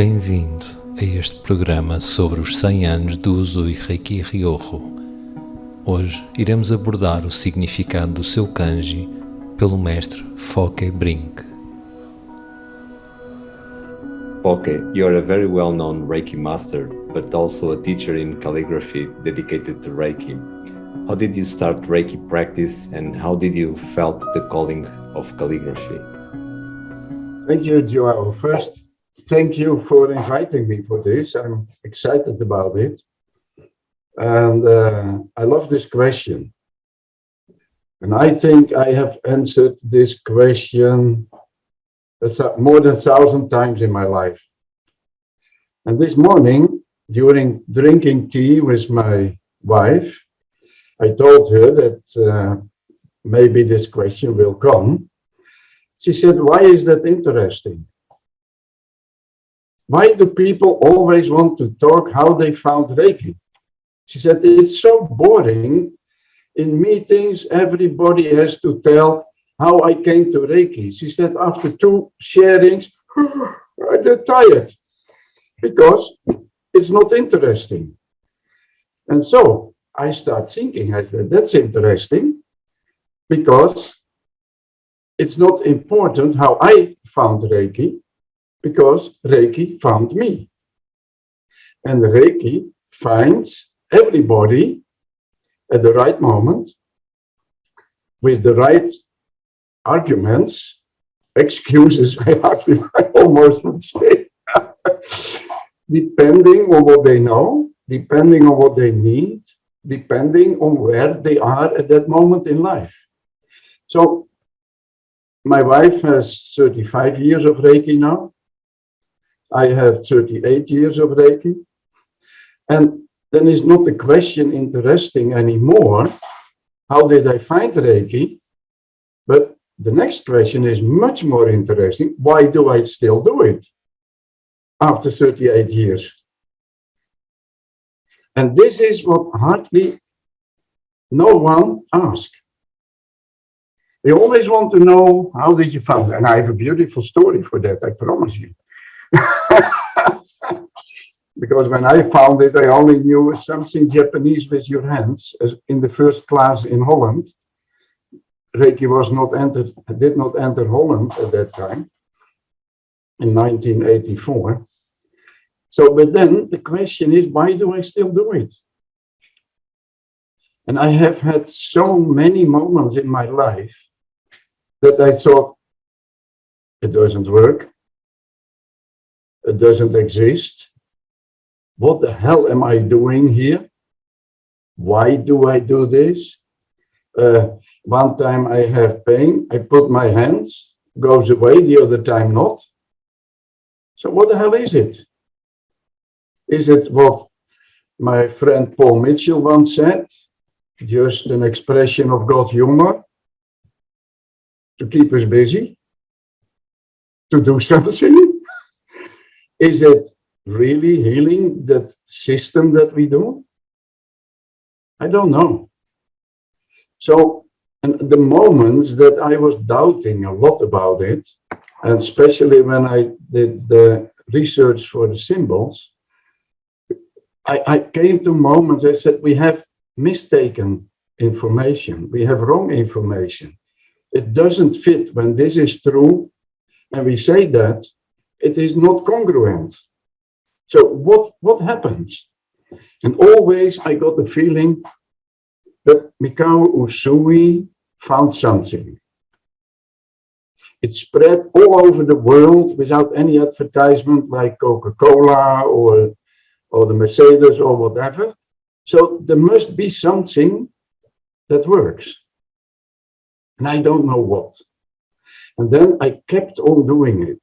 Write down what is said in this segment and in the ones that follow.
Bem-vindo a este programa sobre os 100 anos do Usui Reiki Ryoho. Hoje iremos abordar o significado do seu Kanji pelo mestre Fokke Brink. Fokke, you are a very well-known Reiki master, but also a teacher in calligraphy dedicated to Reiki. How did you start Reiki practice and how did you felt the calling of calligraphy? Thank you, João. First, thank you for inviting me for this. I'm excited about it. And I love this question. And I think I have answered this question more than 1,000 times in my life. And this morning, during drinking tea with my wife, I told her that maybe this question will come. She said, "Why is that interesting? Why do people always want to talk how they found Reiki?" She said, "It's so boring. In meetings, everybody has to tell how I came to Reiki." She said, "After 2 sharings, I get tired because it's not interesting." And so I start thinking, I said, that's interesting because it's not important how I found Reiki, because Reiki found me. And Reiki finds everybody at the right moment with the right arguments, excuses, I almost would say, depending on what they know, depending on what they need, depending on where they are at that moment in life. So my wife has 35 years of Reiki now. I have 38 years of Reiki. And then is not the question interesting anymore, how did I find Reiki? But the next question is much more interesting. Why do I still do it after 38 years? And this is what hardly no one asks. They always want to know, how did you find it? And I have a beautiful story for that, I promise you. Because when I found it, I only knew something Japanese with your hands, as in the first class in Holland. Reiki did not enter Holland at that time, in 1984. So, but then the question is, why do I still do it? And I have had so many moments in my life that I thought, it doesn't work. It doesn't exist. What the hell am I doing here? Why do I do this? One time I have pain, I put my hands, goes away, the other time not. So what the hell is it? Is it what my friend Paul Mitchell once said? Just an expression of God's humor to keep us busy, to do something? Is it really healing, that system that we do? I don't know. So, and the moments that I was doubting a lot about it, and especially when I did the research for the symbols, I came to moments, I said, we have mistaken information, we have wrong information. It doesn't fit when this is true, and we say that, it is not congruent. So what happens? And always I got the feeling that Mikao Usui found something. It spread all over the world without any advertisement like Coca-Cola or the Mercedes or whatever. So there must be something that works. And I don't know what. And then I kept on doing it.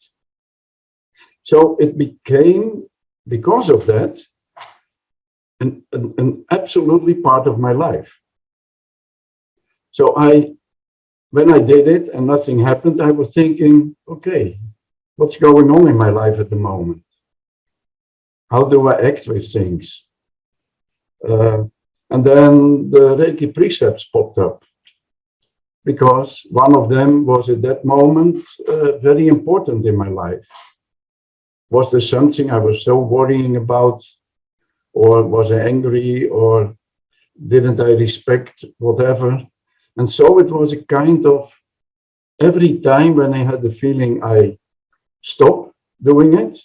So it became, because of that, an absolutely part of my life. So when I did it and nothing happened, I was thinking, okay, what's going on in my life at the moment? How do I act with things? And then the Reiki precepts popped up, because one of them was at that moment very important in my life. Was there something I was so worrying about, or was I angry, or didn't I respect whatever? And so it was a kind of, every time when I had the feeling I stop doing it,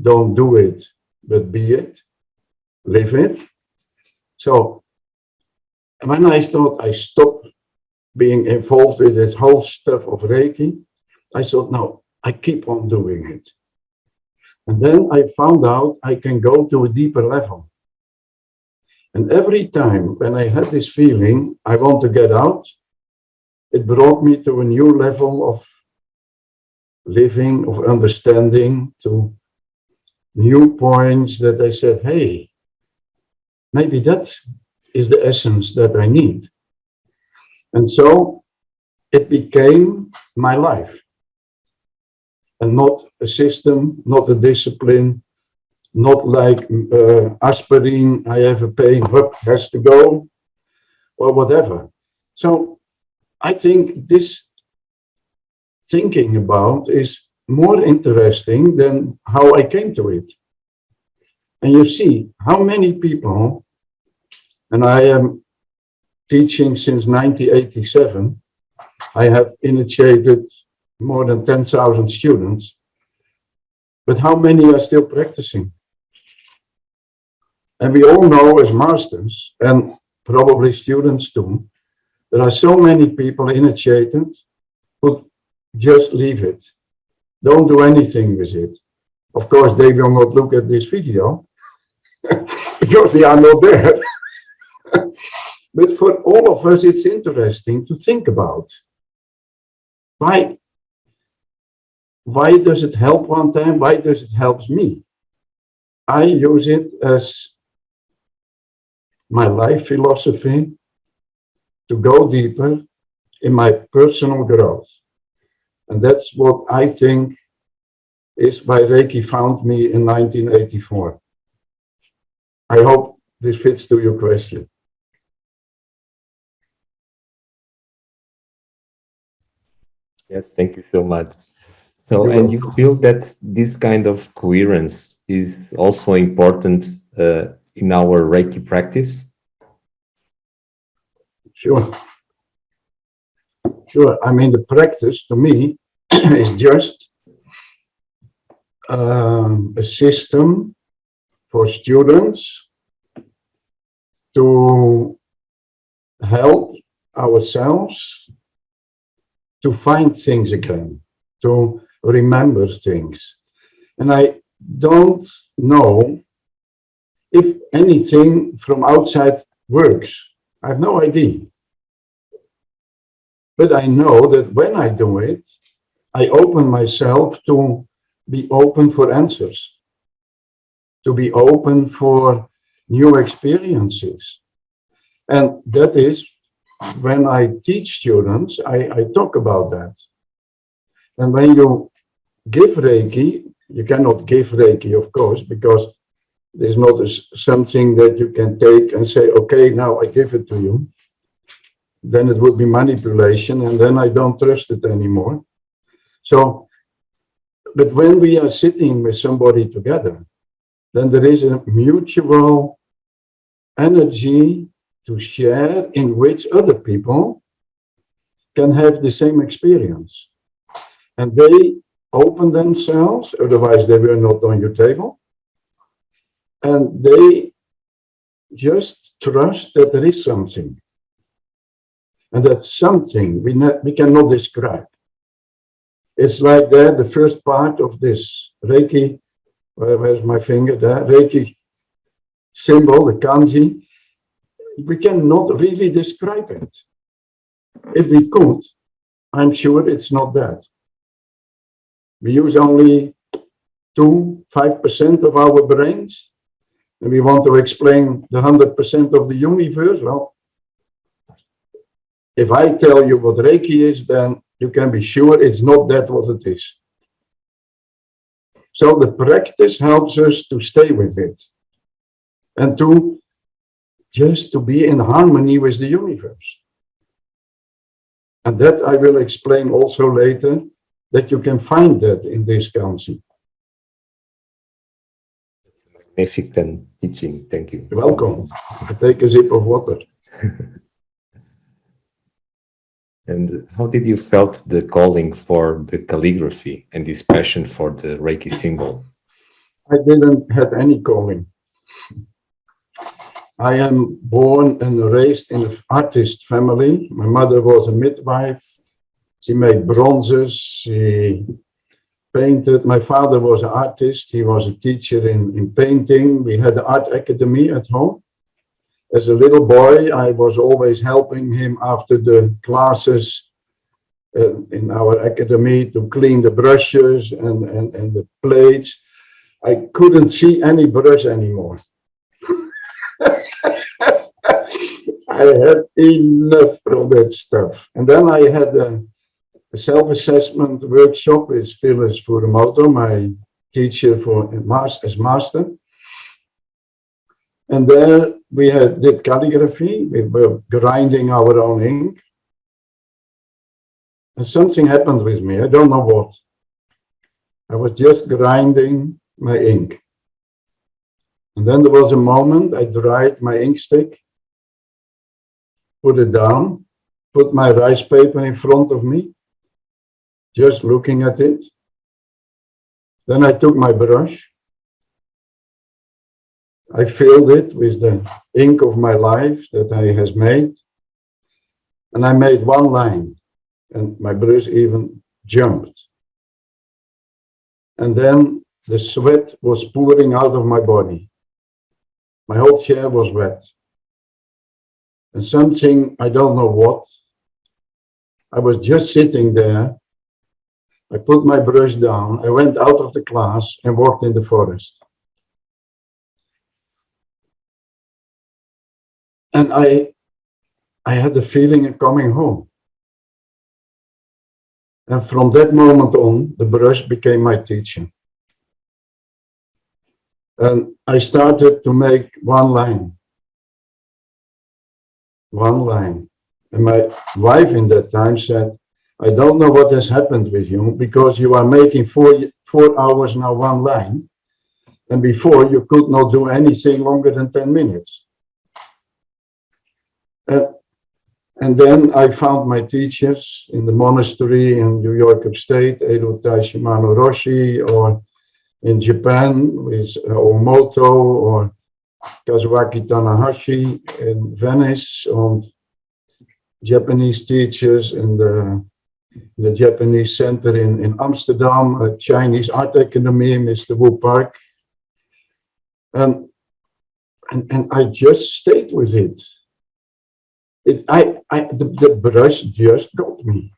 don't do it, but be it, live it. So when I thought I stopped being involved with this whole stuff of Reiki, I thought, no, I keep on doing it. And then I found out I can go to a deeper level. And every time when I had this feeling, I want to get out, it brought me to a new level of living, of understanding, to new points that I said, hey, maybe that is the essence that I need. And so it became my life. And not a system, not a discipline, not like aspirin, I have a pain, has to go, or whatever. So I think this thinking about is more interesting than how I came to it. And you see how many people, and I am teaching since 1987, I have initiated more than 10,000 students, but how many are still practicing? And we all know as masters, and probably students too, there are so many people initiated who just leave it, don't do anything with it. Of course, they will not look at this video because they are not there. But for all of us, it's interesting to think about. Why does it help one time? Why does it help me? I use it as my life philosophy to go deeper in my personal growth. And that's what I think is why Reiki found me in 1984. I hope this fits to your question. Yes, thank you so much. So, and you feel that this kind of coherence is also important in our Reiki practice? Sure. I mean, the practice to me is just a system for students to help ourselves to find things again, to remember things. And I don't know if anything from outside works. I have no idea. But I know that when I do it, I open myself to be open for answers, to be open for new experiences. And that is when I teach students, I talk about that. And when you give Reiki, you cannot give Reiki, of course, because there's not something that you can take and say, okay, now I give it to you. Then it would be manipulation, and then I don't trust it anymore. So, but when we are sitting with somebody together, then there is a mutual energy to share in which other people can have the same experience. And they open themselves, otherwise they were not on your table. And they just trust that there is something. And that something we cannot describe. It's like that, the first part of this Reiki, where's my finger there, Reiki symbol, the Kanji, we cannot really describe it. If we could, I'm sure it's not that. We use only 5% of our brains, and we want to explain the 100% of the universe. Well, if I tell you what Reiki is, then you can be sure it's not that what it is. So the practice helps us to stay with it and to just to be in harmony with the universe. And that I will explain also later, that you can find that in this Kanji. Significant teaching. Thank you. You're welcome. I take a sip of water. And how did you felt the calling for the calligraphy and this passion for the Reiki symbol? I didn't have any calling. I am born and raised in an artist family. My mother was a midwife. She made bronzes. She painted. My father was an artist. He was a teacher in painting. We had the art academy at home. As a little boy, I was always helping him after the classes in our academy to clean the brushes and the plates. I couldn't see any brush anymore. I had enough from that stuff. And then I had a self-assessment workshop with Phyllis Lei Furumoto, my teacher as master. And there we did calligraphy. We were grinding our own ink. And something happened with me. I don't know what. I was just grinding my ink. And then there was a moment I dried my ink stick, put it down, put my rice paper in front of me, just looking at it. Then I took my brush. I filled it with the ink of my life that I has made. And I made one line, and my brush even jumped. And then the sweat was pouring out of my body. My whole chair was wet. And something, I don't know what, I was just sitting there. I put my brush down. I went out of the class and walked in the forest. And I had the feeling of coming home. And from that moment on, the brush became my teacher. And I started to make one line. One line. And my wife in that time said, I don't know what has happened with you, because you are making 4 hours now one line. And before you could not do anything longer than 10 minutes. And then I found my teachers in the monastery in New York upstate, Edo Taishimano Roshi, or in Japan with Omoto or Kazuaki Tanahashi in Venice, and Japanese teachers in the Japanese Center in Amsterdam, a Chinese Art Academy, Mr. Wu Park. And I just stayed with it. The brush just got me.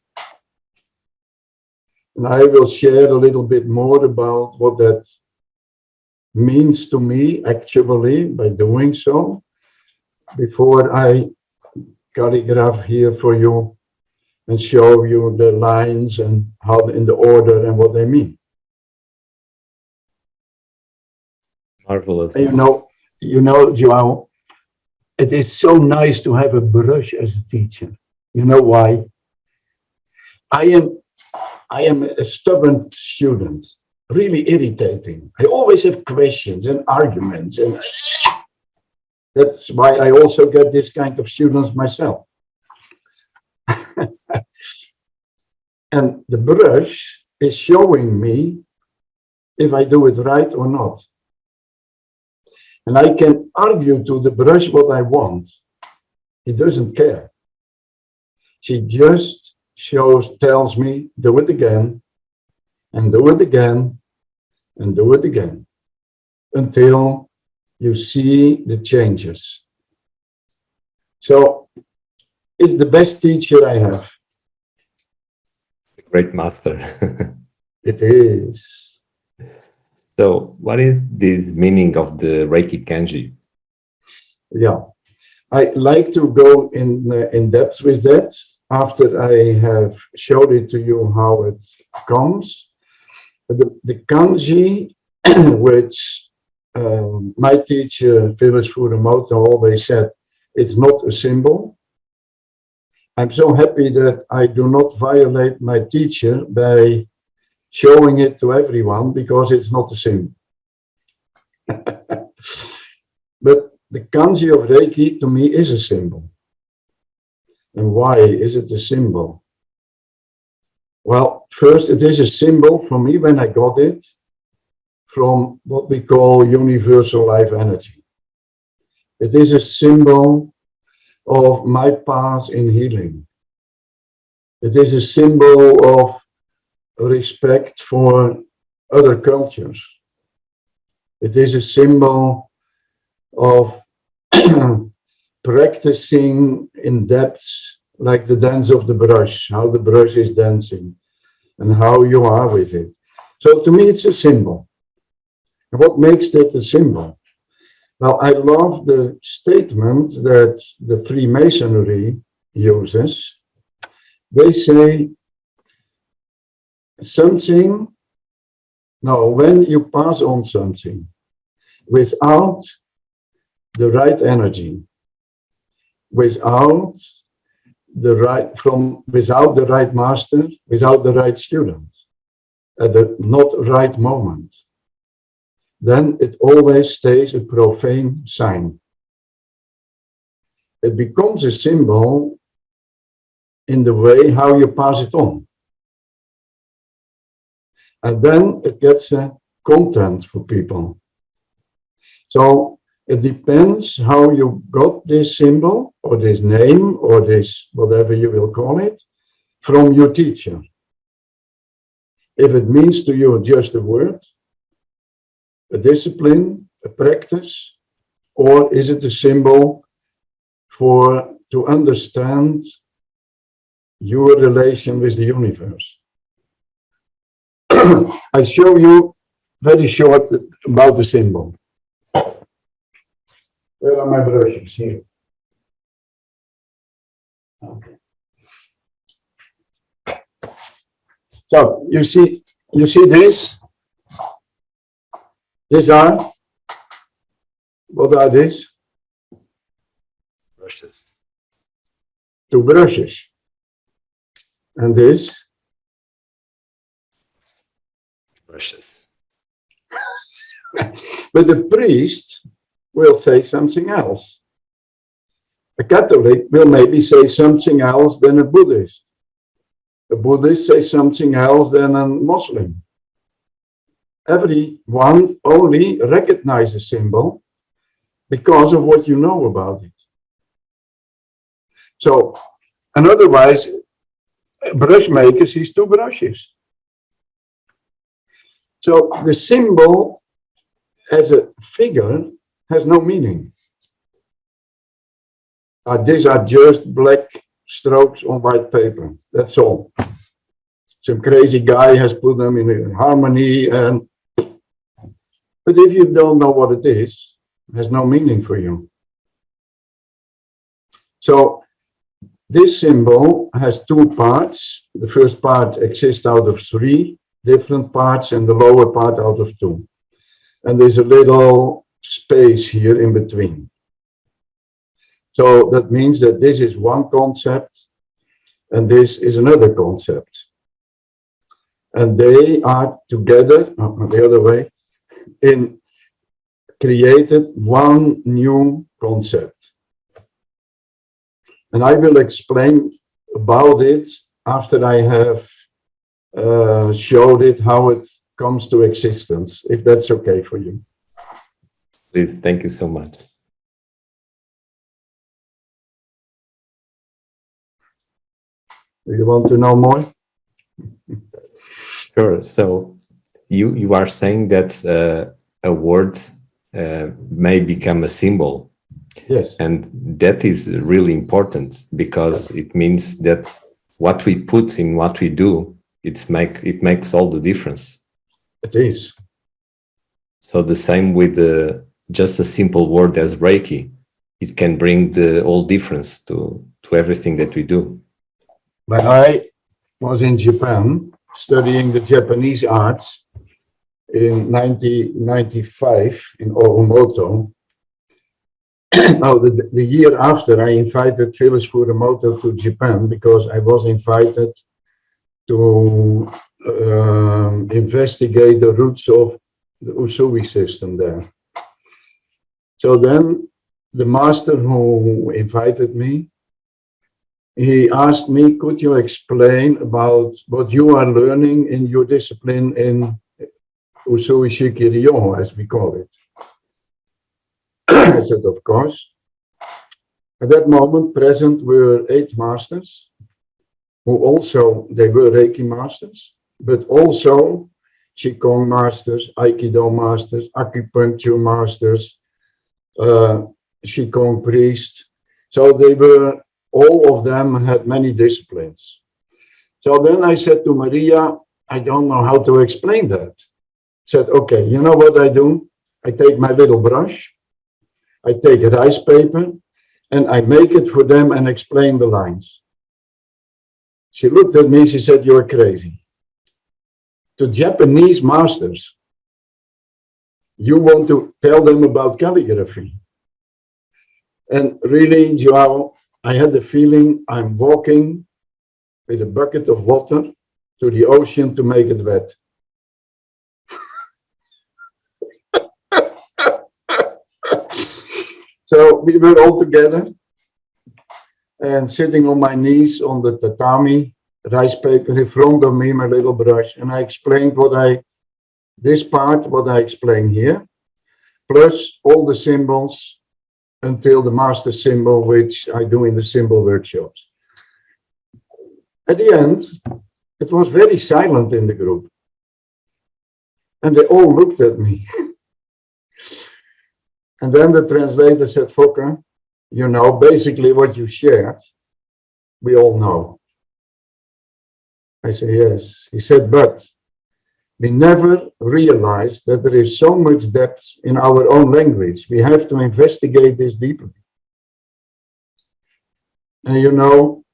And I will share a little bit more about what that means to me actually by doing so, before I calligraph here for you and show you the lines and how in the order and what they mean. Marvelous. You know, João, it is so nice to have a brush as a teacher. You know why? I am a stubborn student, really irritating. I always have questions and arguments, and that's why I also get this kind of students myself. And the brush is showing me if I do it right or not. And I can argue to the brush what I want. He doesn't care. She just tells me, do it again, and do it again, and do it again, until you see the changes. So it's the best teacher I have. Great master. It is. So what is the meaning of the Reiki Kanji? Yeah, I like to go in depth with that after I have showed it to you how it comes. The Kanji, which my teacher Phyllis Lei Furumoto always said, it's not a symbol. I'm so happy that I do not violate my teacher by showing it to everyone because it's not a symbol. But the kanji of Reiki to me is a symbol. And why is it a symbol? Well, first, it is a symbol for me when I got it from what we call universal life energy. It is a symbol of my path in healing. It is a symbol of respect for other cultures. It is a symbol of practicing in depth, like the dance of the brush, how the brush is dancing and how you are with it. So to me, it's a symbol. And what makes it a symbol? Well, I love the statement that the Freemasonry uses. They say something, no, when you pass on something without the right energy, without the right master, without the right student, at the not right moment, then it always stays a profane sign. It becomes a symbol in the way how you pass it on. And then it gets a content for people. So it depends how you got this symbol or this name or this, whatever you will call it, from your teacher. If it means to you just a word, a discipline, a practice, or is it a symbol to understand your relation with the universe? I show you very short about the symbol. Where are my brushes? Here. Okay. So you see this? These are, what are these? Brushes. Two brushes. And this? Brushes. But the priest will say something else. A Catholic will maybe say something else than a Buddhist. A Buddhist says something else than a Muslim. Everyone only recognizes a symbol because of what you know about it. So, and otherwise, a brush maker sees two brushes. So the symbol as a figure has no meaning. These are just black strokes on white paper. That's all. Some crazy guy has put them in harmony, but if you don't know what it is, it has no meaning for you. So this symbol has two parts. The first part exists out of three different parts and the lower part out of two. And there's a little space here in between. So that means that this is one concept and this is another concept. And they are together, the other way, created one new concept. And I will explain about it after I have showed it how it comes to existence, if that's okay for you. Please, thank you so much. Do you want to know more? Sure. So you are saying that a word may become a symbol. Yes. And that is really important because it means that what we put in what we do, it makes all the difference. It is. So the same with just a simple word as Reiki, it can bring the whole difference to everything that we do. When I was in Japan studying the Japanese arts in 1995 in Furumoto, the year after I invited Phyllis Furumoto to Japan because I was invited to investigate the roots of the Usui system there. So then the master who invited me, he asked me, could you explain about what you are learning in your discipline in Usui Reiki Ryoho, as we call it? I said, of course. At that moment, present were 8 masters, who also, they were Reiki masters, but also Qigong masters, Aikido masters, acupuncture masters, Qigong priests. So they were, all of them had many disciplines. So then I said to Maria, I don't know how to explain that. Said, okay, you know what I do? I take my little brush, I take a rice paper, and I make it for them and explain the lines. She looked at me, she said, you're crazy. To Japanese masters, you want to tell them about calligraphy. And really, João, I had the feeling I'm walking with a bucket of water to the ocean to make it wet. So we were all together and sitting on my knees on the tatami, rice paper in front of me, my little brush, and I explained what I explained here, plus all the symbols until the master symbol, which I do in the symbol workshops. At the end, it was very silent in the group. And they all looked at me. And then the translator said, Fokke, you know, basically what you shared, we all know. I said, yes. He said, but we never realized that there is so much depth in our own language. We have to investigate this deeply. And you know,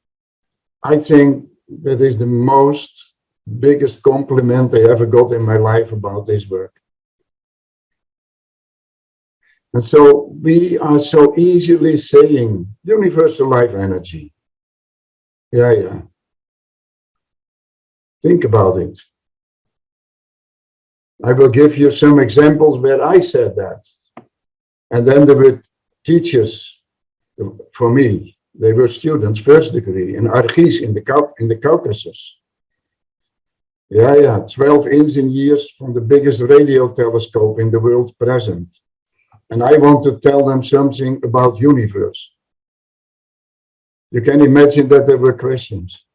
I think that is the biggest compliment I ever got in my life about this work. And so we are so easily saying universal life energy. Yeah. Think about it. I will give you some examples where I said that. And then there were teachers for me. They were students, first degree, in Argis in the Caucasus. Yeah, 12 engineers from the biggest radio telescope in the world present. And I want to tell them something about universe. You can imagine that there were questions.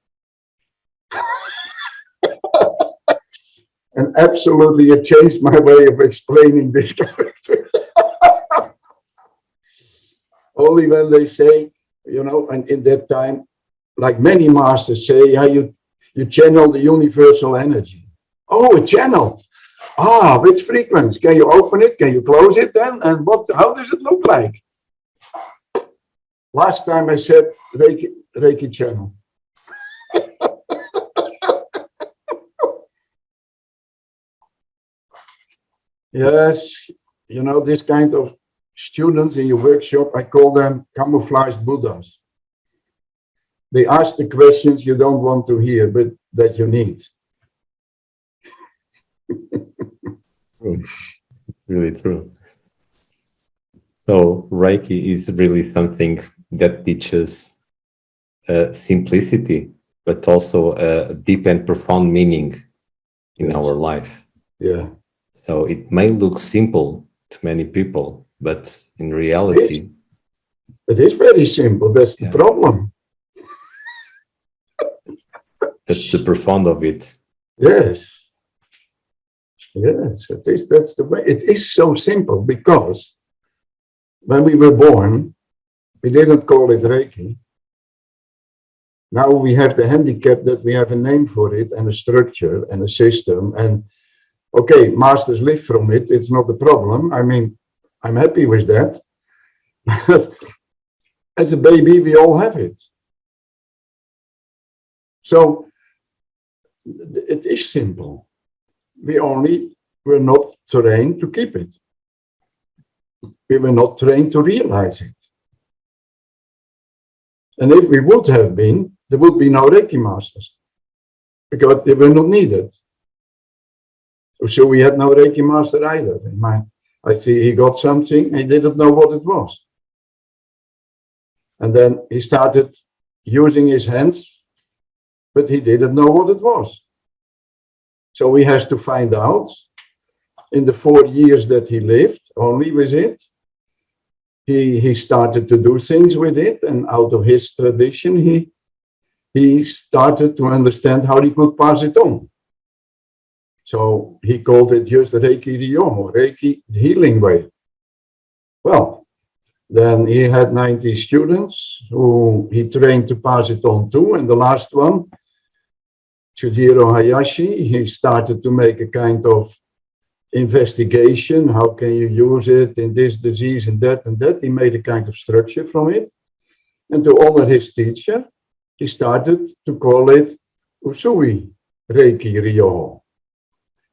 And absolutely it changed my way of explaining this character. Only when they say, you know, and in that time, like many masters say, yeah, you channel the universal energy. Oh, a channel. Ah, which frequency? Can you open it? Can you close it then? And how does it look like? Last time I said Reiki channel. Yes, you know, this kind of students in your workshop, I call them camouflaged Buddhas. They ask the questions you don't want to hear, but that you need. True. Really true. So Reiki is really something that teaches simplicity, but also a deep and profound meaning in our life. Yeah. So it may look simple to many people, but in reality, it is very simple. That's the problem. That's the profound of it. Yes. Yes, it is. That's the way. It is so simple because when we were born, we didn't call it Reiki. Now we have the handicap that we have a name for it and a structure and a system. And okay, masters live from it. It's not a problem. I mean, I'm happy with that. As a baby, we all have it. So it is simple. We only were not trained to keep it. We were not trained to realize it. And if we would have been, there would be no Reiki masters. because they were not needed. So we had no Reiki master either. I see he got something, he didn't know what it was. And then he started using his hands, but he didn't know what it was. So he has to find out in the 4 years that he lived only with it. He started to do things with it, and out of his tradition, he started to understand how he could pass it on. So he called it just Reiki Ryoho, Reiki healing way. Well, then he had 90 students who he trained to pass it on to, and the last one, Chujiro Hayashi, he started to make a kind of investigation. How can you use it in this disease and that and that? He made a kind of structure from it. And to honor his teacher, he started to call it Usui Reiki Ryoho.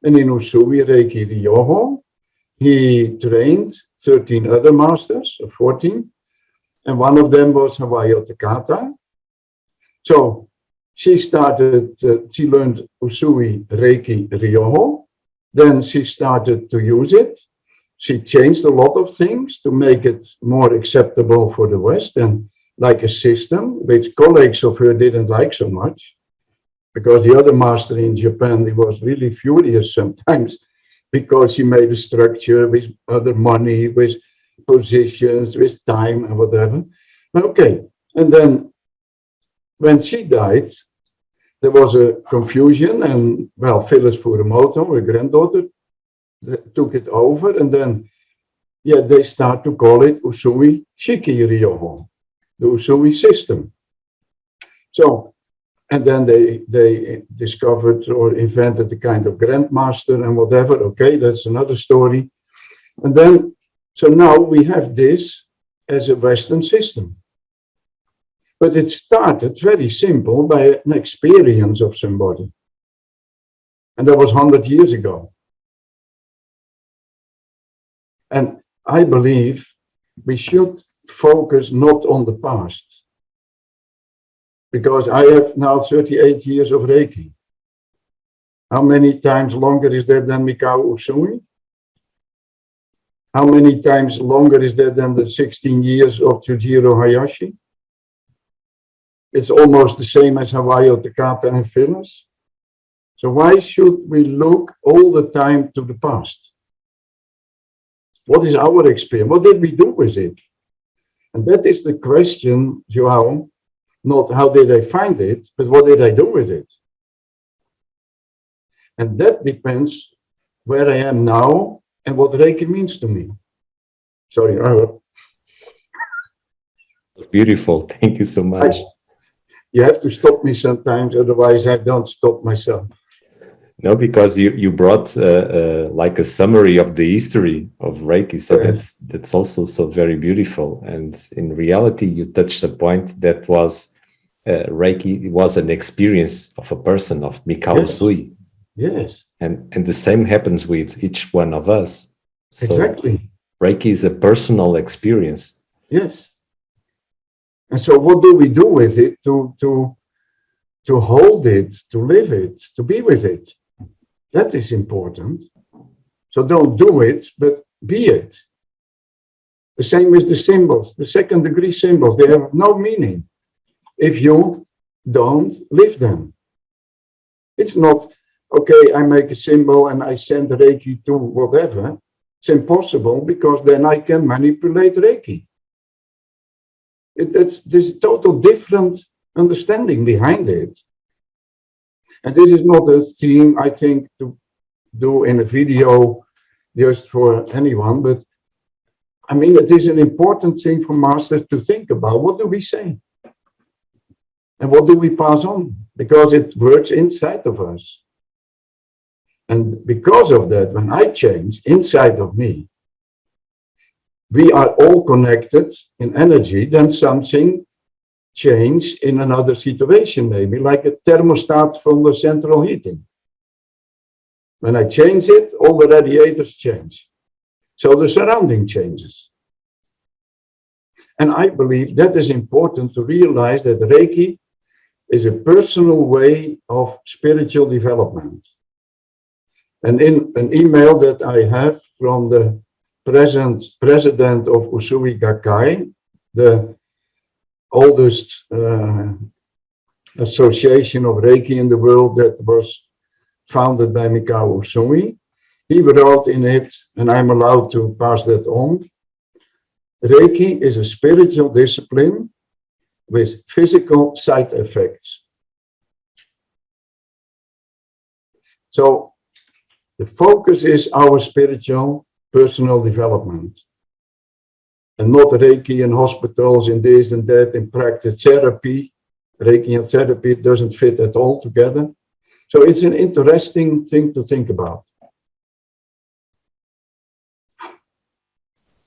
And in Usui Reiki Ryoho, he trained 13 other masters, or 14, and one of them was Hawayo Takata. So she learned Usui Reiki Ryoho, then she started to use it. She changed a lot of things to make it more acceptable for the West, and like a system, which colleagues of her didn't like so much, because the other master in Japan, he was really furious sometimes, because she made a structure with other money, with positions, with time and whatever. Okay, and then when she died, there was a confusion, and well, Phyllis Furumoto, her granddaughter, took it over, and then they start to call it Usui Shiki Ryoho, the Usui system. So, and then they discovered or invented a kind of grandmaster and whatever. Okay, that's another story. And then, so now we have this as a Western system. But it started very simple by an experience of somebody. And that was 100 years ago. And I believe we should focus not on the past. Because I have now 38 years of Reiki. How many times longer is that than Mikao Usui? How many times longer is that than the 16 years of Chujiro Hayashi? It's almost the same as Hawayo Takata and Phyllis. So why should we look all the time to the past? What is our experience? What did we do with it? And that is the question, João. Not how did I find it, but what did I do with it? And that depends where I am now and what Reiki means to me. Sorry, beautiful. Thank you so much. You have to stop me sometimes, otherwise I don't stop myself. No, because you brought like a summary of the history of Reiki, so yes. That's also so very beautiful. And in reality, you touched a point that was Reiki was an experience of a person, of Mikao Usui. Yes. And the same happens with each one of us. So exactly. Reiki is a personal experience. Yes. And so what do we do with it to hold it, to live it, to be with it? That is important. So don't do it, but be it. The same with the symbols, the second degree symbols, they have no meaning if you don't live them. It's not, okay, I make a symbol and I send Reiki to whatever. It's impossible because then I can manipulate Reiki. There's total different understanding behind it. And this is not a theme, I think, to do in a video just for anyone, but I mean, it is an important thing for masters to think about. What do we say? And what do we pass on? Because it works inside of us. And because of that, when I change inside of me, we are all connected in energy, then something change in another situation, maybe like a thermostat from the central heating. When I change it, all the radiators change. So the surrounding changes. And I believe that is important to realize that Reiki is a personal way of spiritual development. And in an email that I have from the president of Usui Reiki, the oldest association of Reiki in the world that was founded by Mikao Usui, he wrote in it, and I'm allowed to pass that on, Reiki is a spiritual discipline with physical side effects. So the focus is our spiritual personal development, and not Reiki in hospitals, in this and that, in practice, therapy. Reiki and therapy doesn't fit at all together. So it's an interesting thing to think about.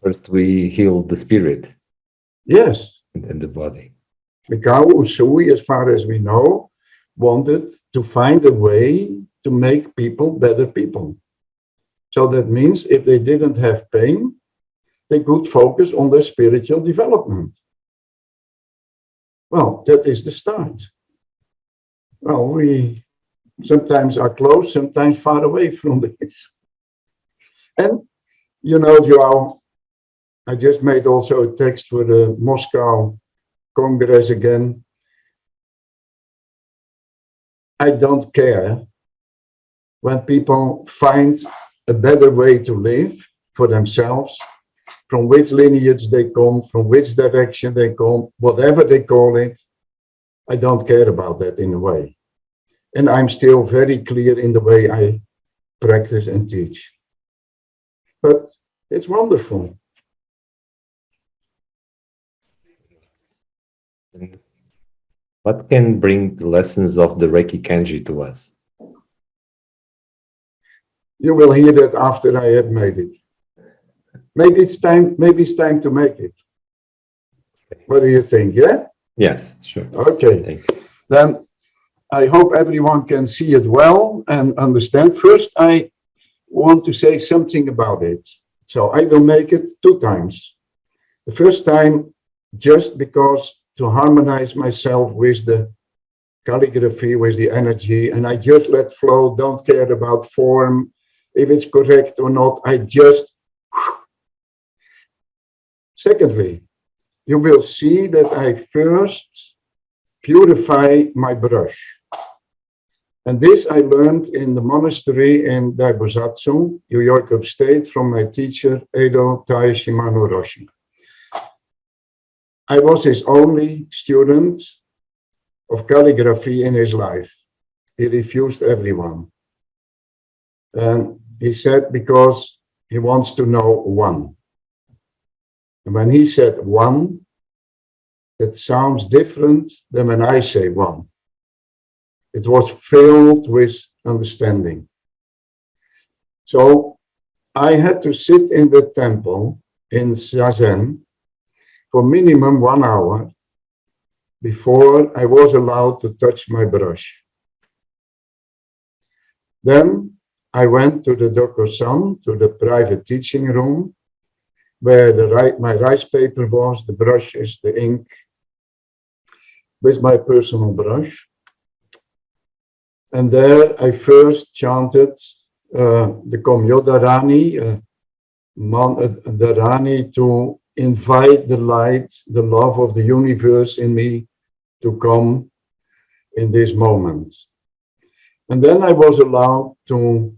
First, we heal the spirit. Yes. And then the body. Mikao Usui, as far as we know, wanted to find a way to make people better people. So that means if they didn't have pain, they could focus on their spiritual development. Well, that is the start. Well, we sometimes are close, sometimes far away from this. And, you know, João, I just made also a text for the Moscow Congress again. I don't care when people find a better way to live for themselves, from which lineage they come, from which direction they come, whatever they call it. I don't care about that in a way. And I'm still very clear in the way I practice and teach. But it's wonderful. What can bring the lessons of the Reiki Kanji to us? You will hear that after I have made it. Maybe it's time to make it. What do you think? Yeah? Yes, sure. Okay. Thank you. Then I hope everyone can see it well and understand. First, I want to say something about it. So I will make it 2 times. The first time, just because to harmonize myself with the calligraphy, with the energy, and I just let flow, don't care about form, if it's correct or not, I just... Secondly, you will see that I first purify my brush. And this I learned in the monastery in Daibosatsu, New York upstate, from my teacher, Edo Tai Shimano Roshi. I was his only student of calligraphy in his life. He refused everyone. And he said, because he wants to know one. And when he said one, it sounds different than when I say one. It was filled with understanding. So I had to sit in the temple in Zazen for minimum 1 hour before I was allowed to touch my brush. Then I went to the Dokusan, to the private teaching room, where my rice paper was, the brushes, the ink, with my personal brush. And there I first chanted the Komyo Dharani, Dharani, to invite the light, the love of the universe in me to come in this moment. And then I was allowed to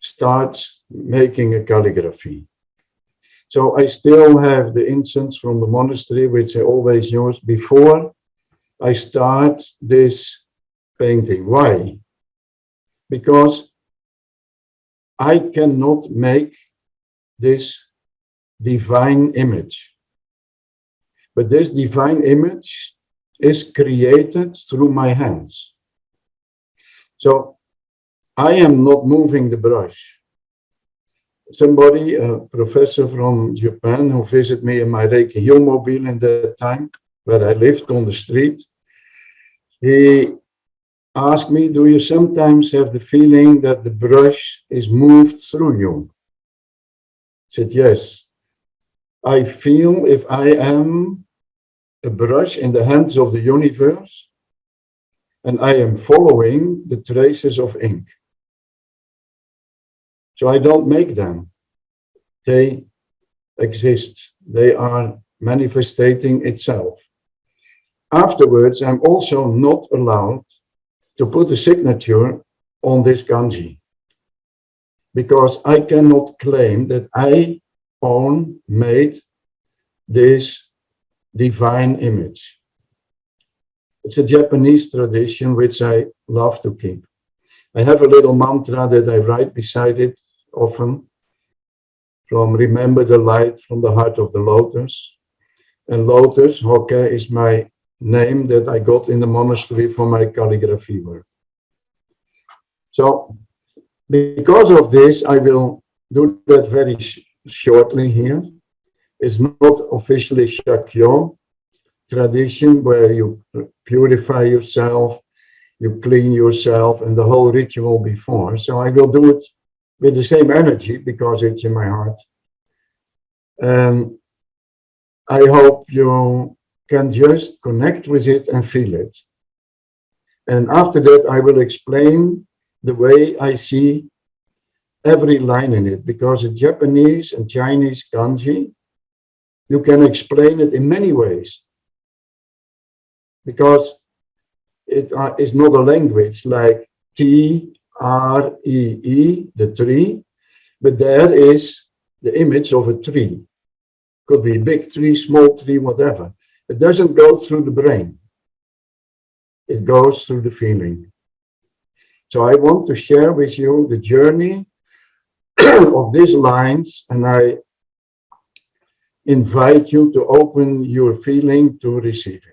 start making a calligraphy. So I still have the incense from the monastery, which I always use before I start this painting. Why? Because I cannot make this divine image. But this divine image is created through my hands. So I am not moving the brush. Somebody, a professor from Japan, who visited me in my Reiki Hillmobile in that time, where I lived on the street, he asked me, do you sometimes have the feeling that the brush is moved through you? I said, yes. I feel if I am a brush in the hands of the universe, and I am following the traces of ink. So I don't make them. They exist. They are manifesting itself. Afterwards, I'm also not allowed to put a signature on this kanji, because I cannot claim that I made this divine image. It's a Japanese tradition which I love to keep. I have a little mantra that I write beside it often, from remember the light from the heart of the lotus. And lotus, Hokke, is my name that I got in the monastery for my calligraphy work. So because of this, I will do that very shortly here. It's not officially Shakyo tradition where you purify yourself, you clean yourself, and the whole ritual before. So I will do it with the same energy because it's in my heart. And I hope you can just connect with it and feel it. And after that, I will explain the way I see every line in it, because in Japanese and Chinese kanji, you can explain it in many ways, because it is not a language like T, R, E, E, the tree, but there is the image of a tree. Could be a big tree, small tree, whatever. It doesn't go through the brain. It goes through the feeling. So I want to share with you the journey of these lines, and I invite you to open your feeling to receive it.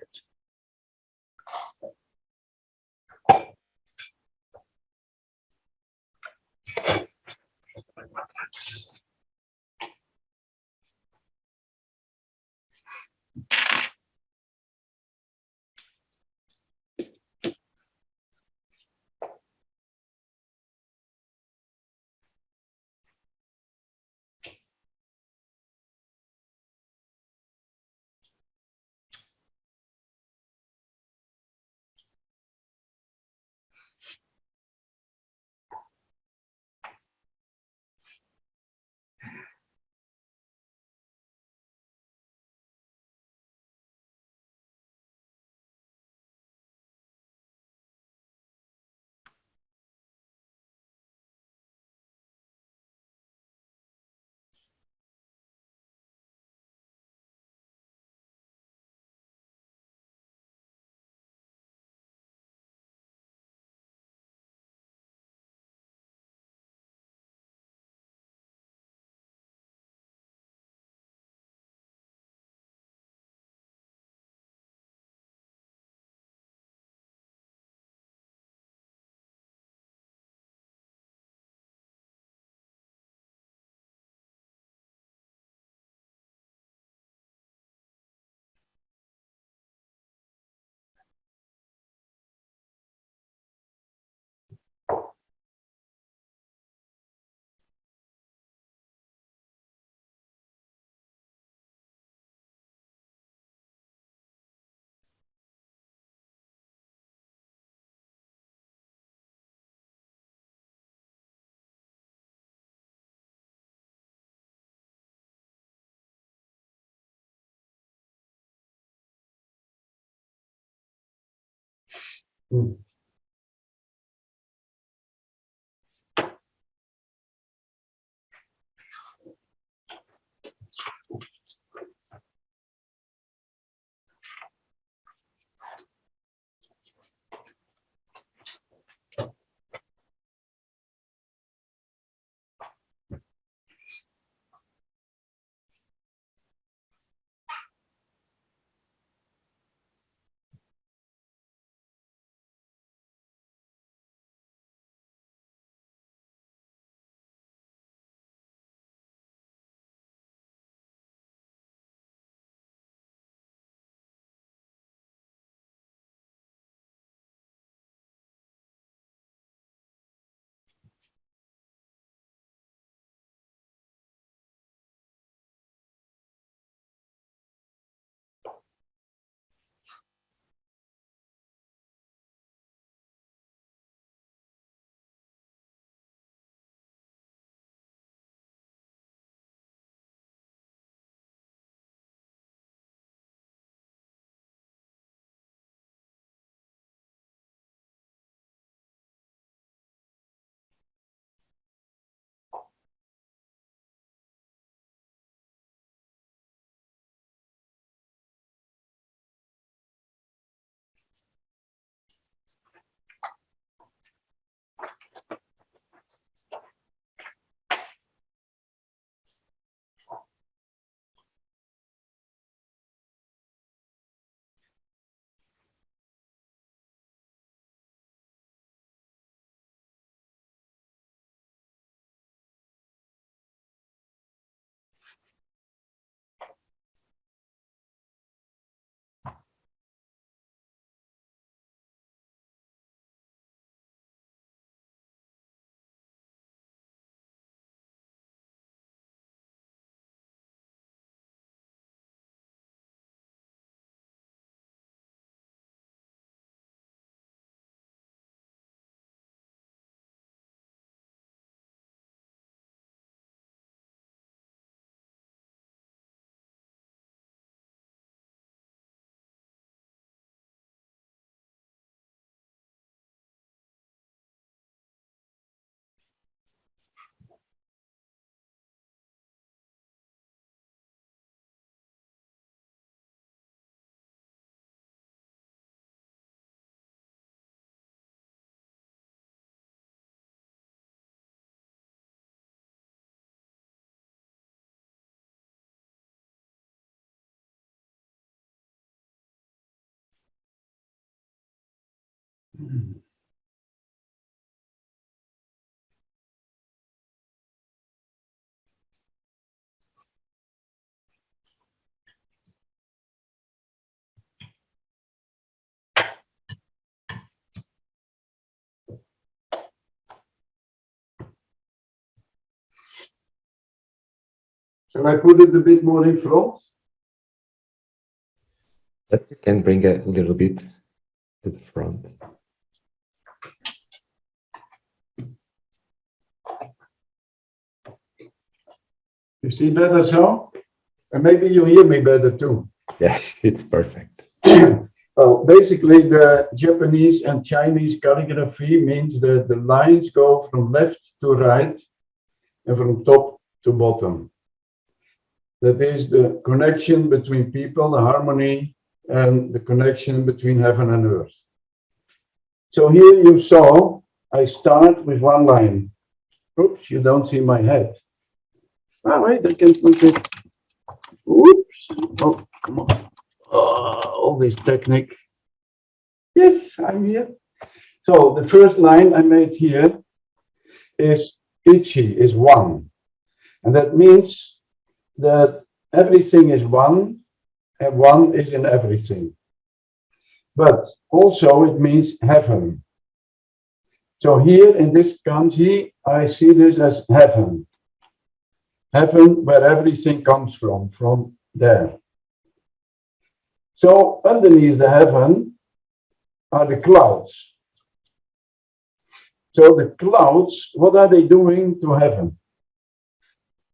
Shall I put it a bit more in front? Yes, you can bring a little bit to the front. You see better so? And maybe you hear me better too. Yeah, it's perfect. Well, basically the Japanese and Chinese calligraphy means that the lines go from left to right and from top to bottom. That is the connection between people, the harmony, and the connection between heaven and earth. So here you saw, I start with one line. Oops, you don't see my head. Ah, wait, I can put it. Oops. Oh, come on. Oh, all this technique. Yes, I'm here. So the first line I made here is ichi, is one. And that means that everything is one, and one is in everything. But also it means heaven. So here in this kanji, I see this as heaven. Heaven where everything comes from there. So underneath the heaven are the clouds. So the clouds, what are they doing to heaven?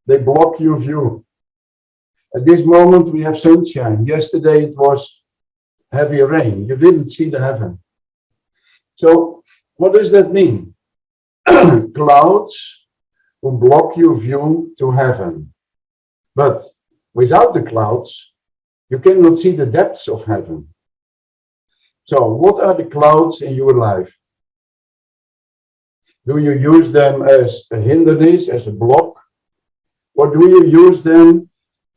They block your view. At this moment we have sunshine. Yesterday it was heavy rain. You didn't see the heaven. So what does that mean? Clouds will block your view to heaven. But without the clouds, you cannot see the depths of heaven. So what are the clouds in your life? Do you use them as a hindrance, as a block? Or do you use them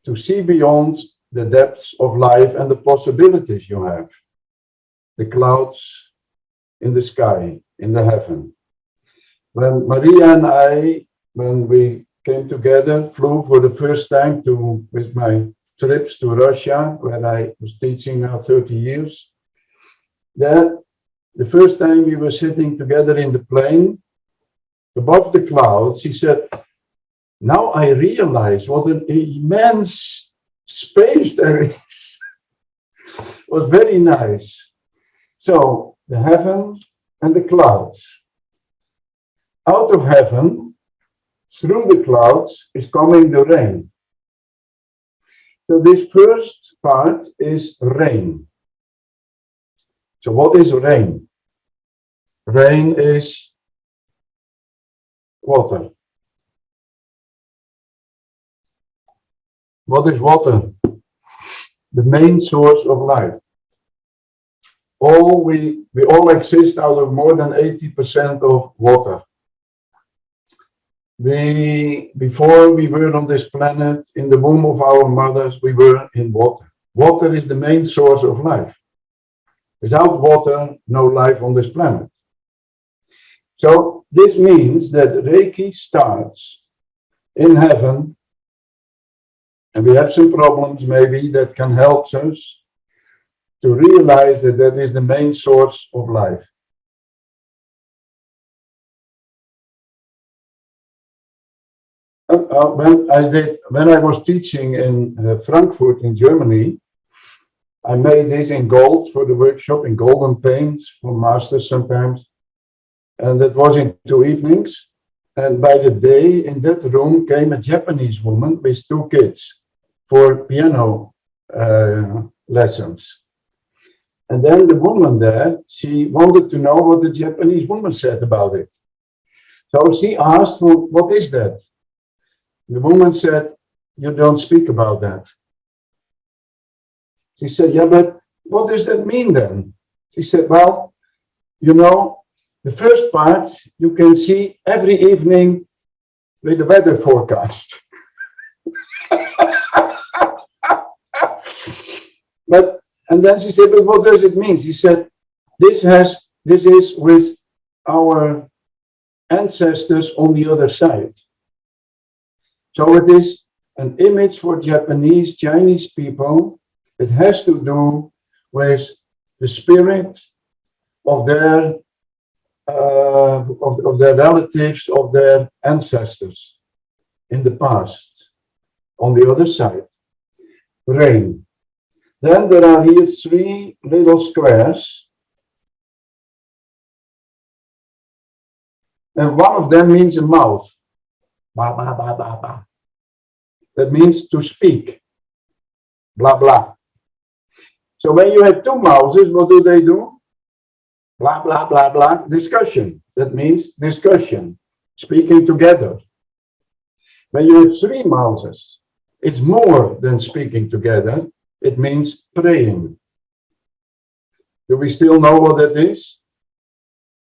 to see beyond the depths of life and the possibilities you have? The clouds in the sky, in the heaven. When Maria and I, when we came together, flew for the first time with my trips to Russia, where I was teaching now 30 years. There, the first time we were sitting together in the plane, above the clouds, he said, now I realize what an immense space there is. It was very nice. So, the heaven and the clouds. Out of heaven, through the clouds, is coming the rain. So this first part is rain. So what is rain? Rain is water. What is water? The main source of life. We all exist out of more than 80% of water. Before we were on this planet, in the womb of our mothers, we were in water. Water is the main source of life. Without water, no life on this planet. So this means that Reiki starts in heaven, and we have some problems maybe that can help us to realize that that is the main source of life. When I was teaching in Frankfurt in Germany, I made this in gold for the workshop, in golden paints for masters sometimes. And that was in 2 evenings. And by the day in that room came a Japanese woman with 2 kids for piano lessons. And then the woman there, she wanted to know what the Japanese woman said about it. So she asked, well, what is that? The woman said, you don't speak about that. She said, yeah, but what does that mean then? She said, well, you know, the first part you can see every evening with the weather forecast. And then she said, but what does it mean? She said, this has this is with our ancestors on the other side. So it is an image for Japanese, Chinese people. It has to do with the spirit of their relatives, of their ancestors in the past. On the other side, rain. Then there are here 3 little squares. And one of them means a mouth. Ba, ba, ba, ba, ba. That means to speak. Blah, blah. So when you have 2 mouths, what do? Blah, blah, blah, blah. Discussion. That means discussion. Speaking together. When you have 3 mouths, it's more than speaking together. It means praying. Do we still know what that is?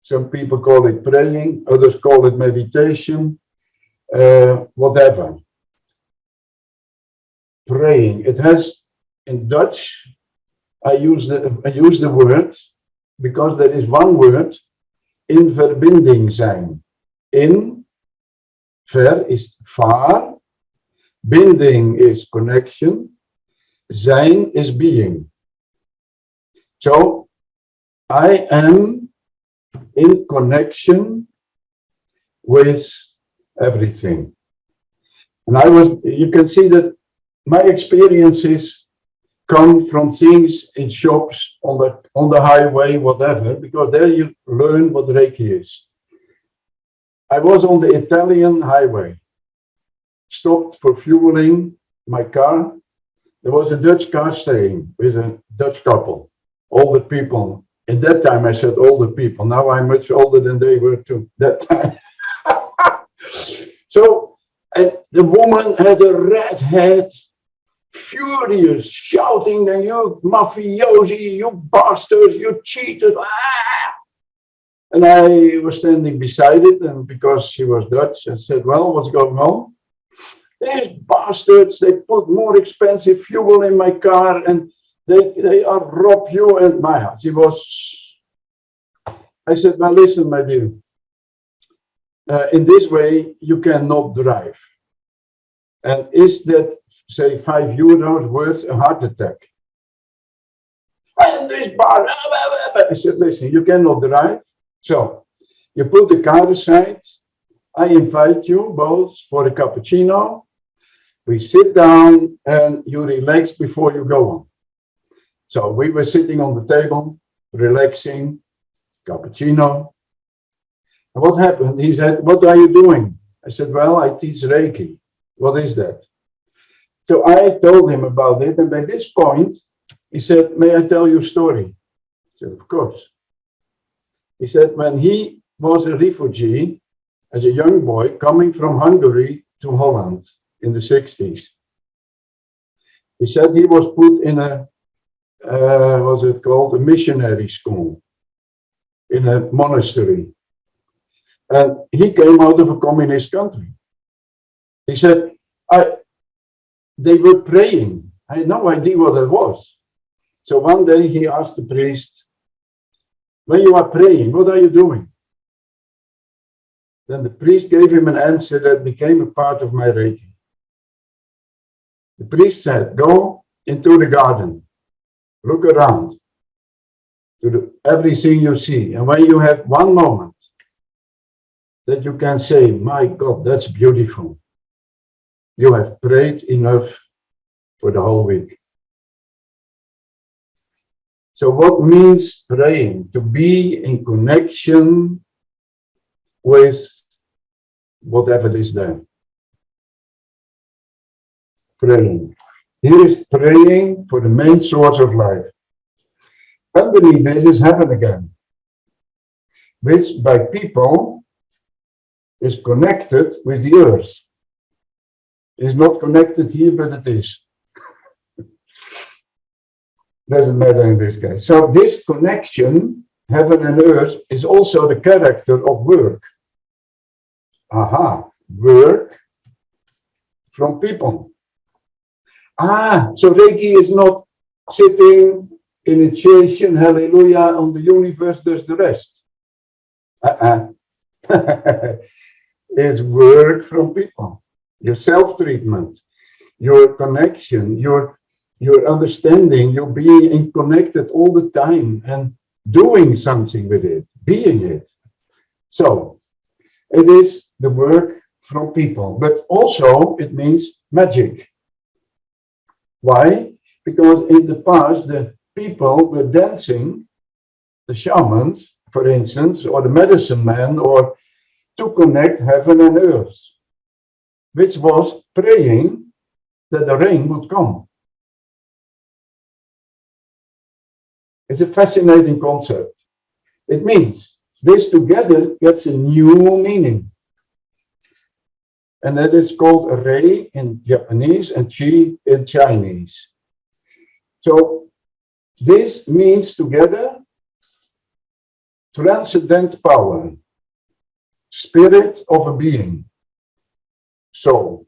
Some people call it praying, others call it meditation, whatever. Praying. It has, in Dutch, I use the word, because there is one word, in verbinding zijn. In, ver is far, binding is connection, zijn is being. So, I am in connection with everything. And you can see that my experiences come from things in shops, on the highway, whatever, because there you learn what Reiki is. I was on the Italian highway, stopped for fueling my car. There was a Dutch car staying with a Dutch couple, older people. At that time I said older people. Now I'm much older than they were too, that time. So, and the woman had a red head, furious, shouting, "And you mafiosi, you bastards, you cheated." Ah! And I was standing beside it, and because she was Dutch, I said, "Well, what's going on?" "These bastards, they put more expensive fuel in my car, and they are rob you." And I said, "Well, listen, my dear, in this way, you cannot drive. And is that, say, €5 worth a heart attack?" And this bar, I said, "Listen, you cannot drive. So you put the car aside. I invite you both for a cappuccino. We sit down and you relax before you go on." So we were sitting on the table, relaxing, cappuccino. And what happened? He said, "What are you doing?" I said, "Well, I teach Reiki." "What is that?" So I told him about it. And by this point, he said, "May I tell you a story?" I said, "Of course." He said, when he was a refugee, as a young boy, coming from Hungary to Holland in the 60s, he said he was put in a, what's it called, a missionary school, in a monastery. And he came out of a communist country. He said, they were praying. I had no idea what it was. So one day he asked the priest, "When you are praying, what are you doing?" Then the priest gave him an answer that became a part of my Reiki. The priest said, "Go into the garden, look around to everything you see. And when you have one moment that you can say, 'My God, that's beautiful,' you have prayed enough for the whole week." So what means praying? To be in connection with whatever is there. Praying. Here is praying for the main source of life. Underneath this is heaven again, which by people is connected with the earth. It is not connected here, but it is. Doesn't matter in this case. So this connection, heaven and earth, is also the character of work. Aha, work from people. So Reiki is not sitting initiation, hallelujah, and the universe does the rest. It's work from people. Your self-treatment, your connection, your understanding, your being connected all the time and doing something with it, being it. So it is the work from people, but also it means magic. Why? Because in the past, the people were dancing, the shamans, for instance, or the medicine man, or to connect heaven and earth, which was praying that the rain would come. It's a fascinating concept. It means this together gets a new meaning. And that is called Rei in Japanese and Chi in Chinese. So this means together transcendent power, spirit of a being, soul.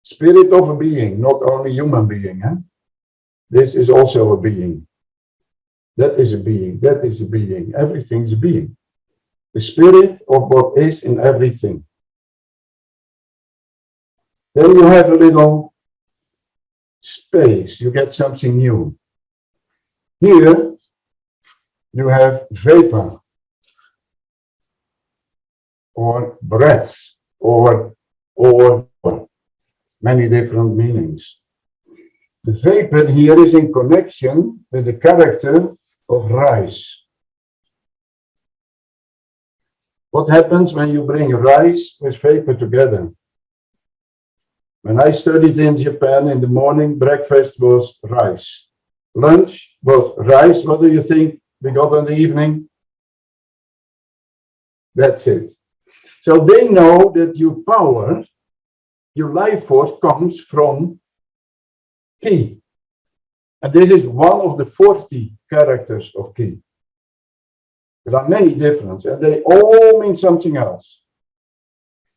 Spirit of a being, not only human being. This is also a being. That is a being, that is a being, everything is a being. The spirit of what is in everything. Then you have a little space, you get something new. Here you have vapor, or breath, or many different meanings. The vapor here is in connection with the character of rice. What happens when you bring rice with vapor together? When I studied in Japan, in the morning, breakfast was rice. Lunch was rice. What do you think we got in the evening? That's it. So they know that your power, your life force comes from Ki. And this is one of the 40 characters of Ki. There are many different, and they all mean something else.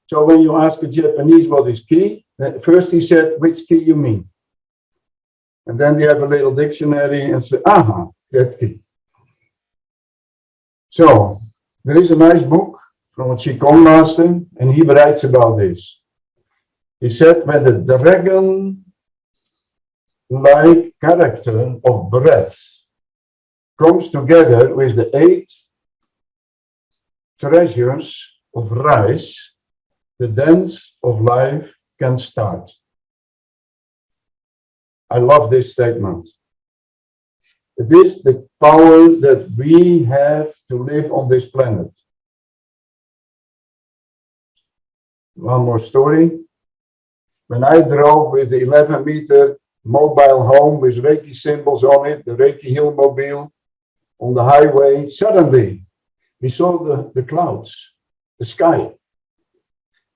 So when you ask a Japanese what is Ki, first he said, which Ki you mean? And then they have a little dictionary and say, aha, that Ki. So there is a nice book from a Qigong master, and he writes about this. He said, when the dragon-like character of breath comes together with the 8 treasures of rice, the dance of life can start. I love this statement. It is the power that we have to live on this planet. One more story. When I drove with the 11-meter mobile home with Reiki symbols on it, the Reiki Hill mobile, on the highway, suddenly we saw the clouds, the sky.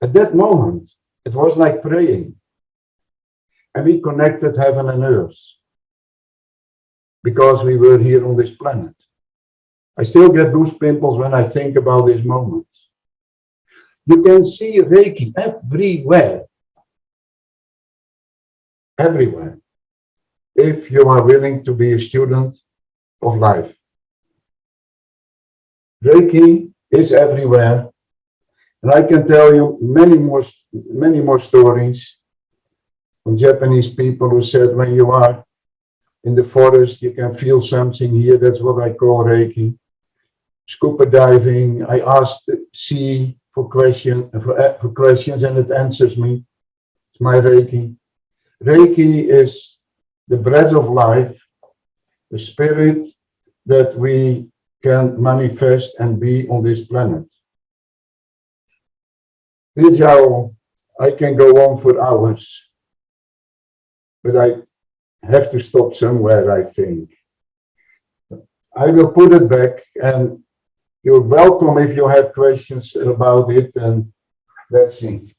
At that moment, it was like praying. And we connected heaven and earth because we were here on this planet. I still get goosebumps when I think about this moment. You can see Reiki everywhere. Everywhere. If you are willing to be a student of life. Reiki is everywhere. And I can tell you many more stories from Japanese people who said when you are in the forest, you can feel something here. That's what I call Reiki. Scuba diving, I ask the sea for questions and it answers me. It's my Reiki. Reiki is the breath of life, the spirit that we can manifest and be on this planet. Dear João, I can go on for hours, but I have to stop somewhere, I think. I will put it back, and you're welcome if you have questions about it, and let's see.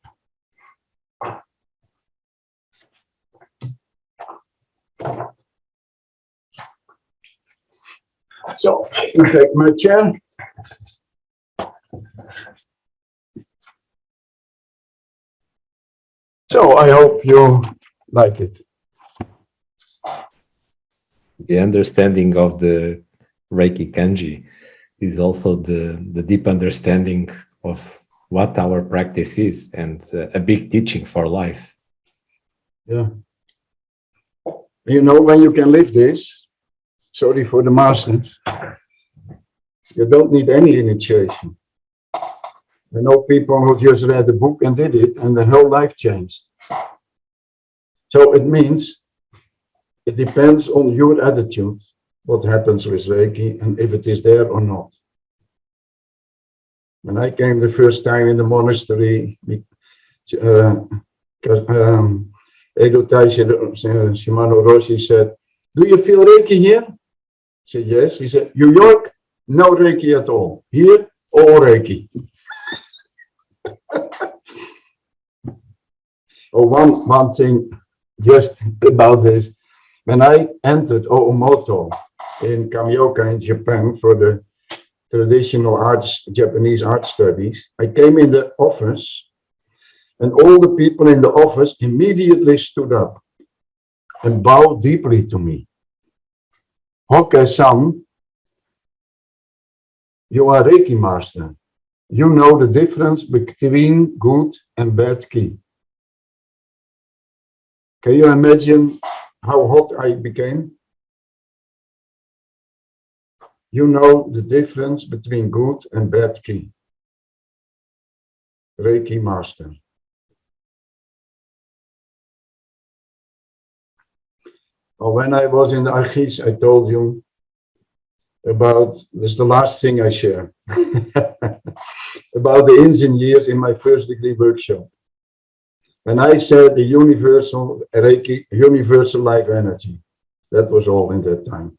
So, I can take my chair. So, I hope you like it. The understanding of the Reiki Kanji is also the deep understanding of what our practice is, and a big teaching for life. Yeah. You know, when you can live this, sorry for the masters, you don't need any initiation. I know people who just read the book and did it, and their whole life changed. So it means it depends on your attitude, what happens with Reiki, and if it is there or not. When I came the first time in the monastery, Edo Taisha Shimano Roshi said, "Do you feel Reiki here?" I said, "Yes." He said, "New York, no Reiki at all. Here, all Reiki." Oh, one thing just about this. When I entered Oomoto in Kamioka in Japan for the traditional arts, Japanese art studies, I came in the office and all the people in the office immediately stood up and bowed deeply to me. "Hokke-san, you are Reiki master. You know the difference between good and bad ki." Can you imagine how hot I became? You know the difference between good and bad ki. Reiki master. Well, when I was in the Archis, I told you about, this is the last thing I share, about the engineers in my first degree workshop. When I said the universal Reiki, universal life energy, that was all in that time.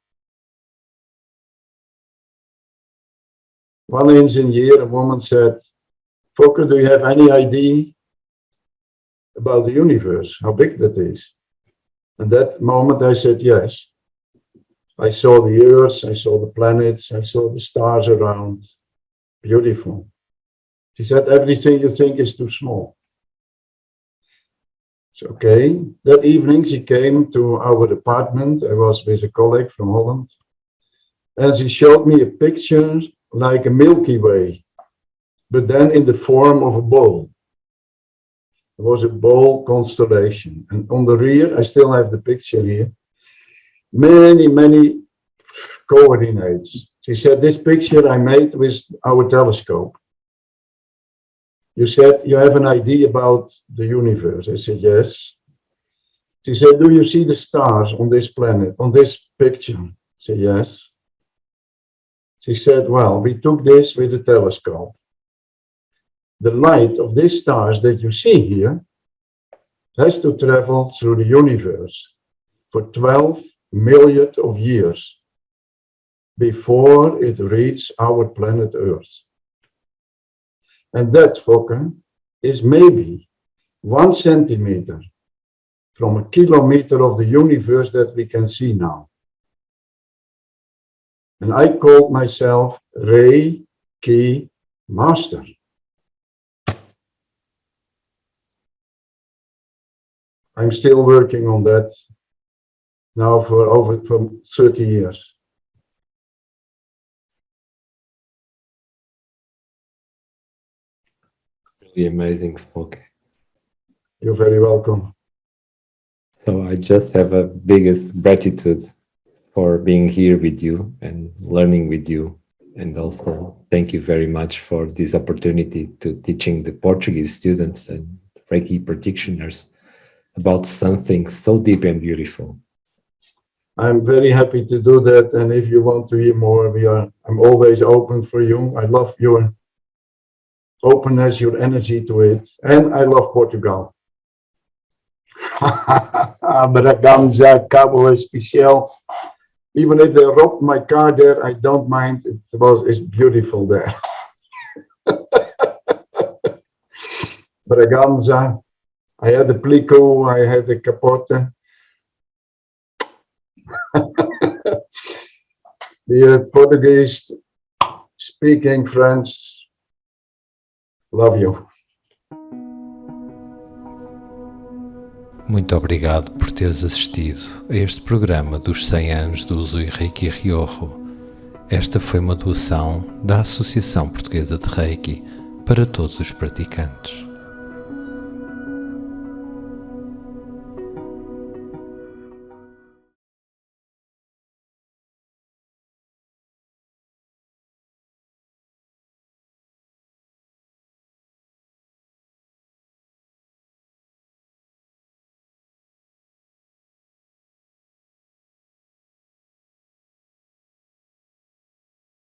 One engineer, a woman said, "Fokke, do you have any idea about the universe, how big that is?" And that moment I said, yes. I saw the earth, I saw the planets, I saw the stars around. Beautiful. She said, "Everything you think is too small." So, okay. That evening she came to our apartment. I was with a colleague from Holland. And she showed me a picture like a Milky Way, but then in the form of a ball. It was a ball constellation. And on the rear, I still have the picture here, many coordinates. She said, "This picture I made with our telescope." You said, "You have an idea about the universe?" I said, "Yes." She said, "Do you see the stars on this planet, on this picture?" I said, "Yes." She said, "Well, we took this with a telescope. The light of these stars that you see here has to travel through the universe for 12 million of years before it reaches our planet Earth. And that, Fokke, is maybe 1 centimeter from a kilometer of the universe that we can see now." And I called myself Reiki Master. I'm still working on that now for over 30 years. Really amazing, Fokke. You're very welcome. So I just have a biggest gratitude for being here with you and learning with you. And also thank you very much for this opportunity to teaching the Portuguese students and Reiki practitioners about something so deep and beautiful. I'm very happy to do that. And if you want to hear more, I'm always open for you. I love your openness, your energy to it. And I love Portugal. Braganza, Cabo Especial. Even if they robbed my car there, I don't mind. It's beautiful there. Braganza. I had the plico, I had the capote. The Portuguese speaking friends, love you. Muito obrigado por teres assistido a este programa dos 100 anos do Usui Reiki Ryoho. Esta foi uma doação da Associação Portuguesa de Reiki para todos os praticantes.